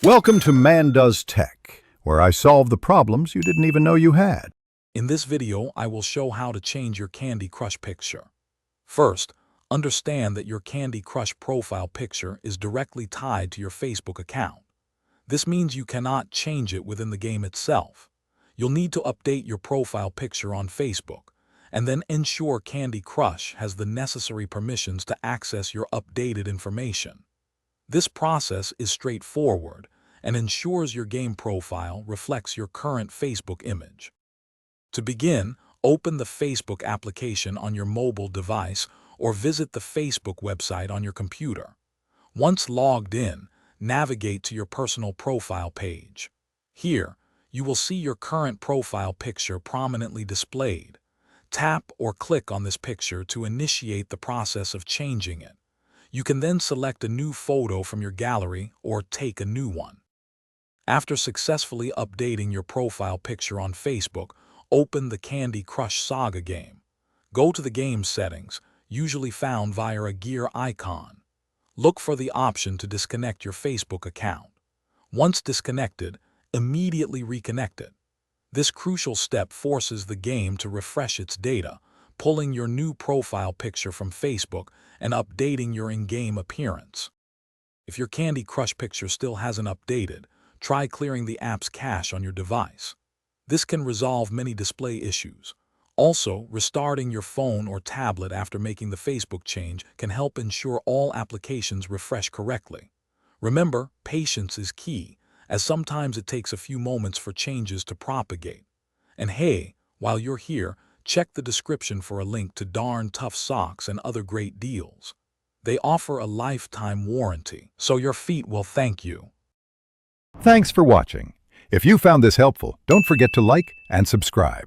Welcome to Man Does Tech, where I solve the problems you didn't even know you had. In this video, I will show how to change your Candy Crush picture. First, understand that your Candy Crush profile picture is directly tied to your Facebook account. This means you cannot change it within the game itself. You'll need to update your profile picture on Facebook, and then ensure Candy Crush has the necessary permissions to access your updated information. This process is straightforward and ensures your game profile reflects your current Facebook image. To begin, open the Facebook application on your mobile device or visit the Facebook website on your computer. Once logged in, navigate to your personal profile page. Here, you will see your current profile picture prominently displayed. Tap or click on this picture to initiate the process of changing it. You can then select a new photo from your gallery or take a new one. After successfully updating your profile picture on Facebook, open the Candy Crush Saga game. Go to the game settings, usually found via a gear icon. Look for the option to disconnect your Facebook account. Once disconnected, immediately reconnect it. This crucial step forces the game to refresh its data, pulling your new profile picture from Facebook and updating your in-game appearance. If your Candy Crush picture still hasn't updated, try clearing the app's cache on your device. This can resolve many display issues. Also, restarting your phone or tablet after making the Facebook change can help ensure all applications refresh correctly. Remember, patience is key, as sometimes it takes a few moments for changes to propagate. And hey, while you're here, check the description for a link to Darn Tough socks and other great deals. They offer a lifetime warranty, so your feet will thank you. Thanks for watching. If you found this helpful, don't forget to like and subscribe.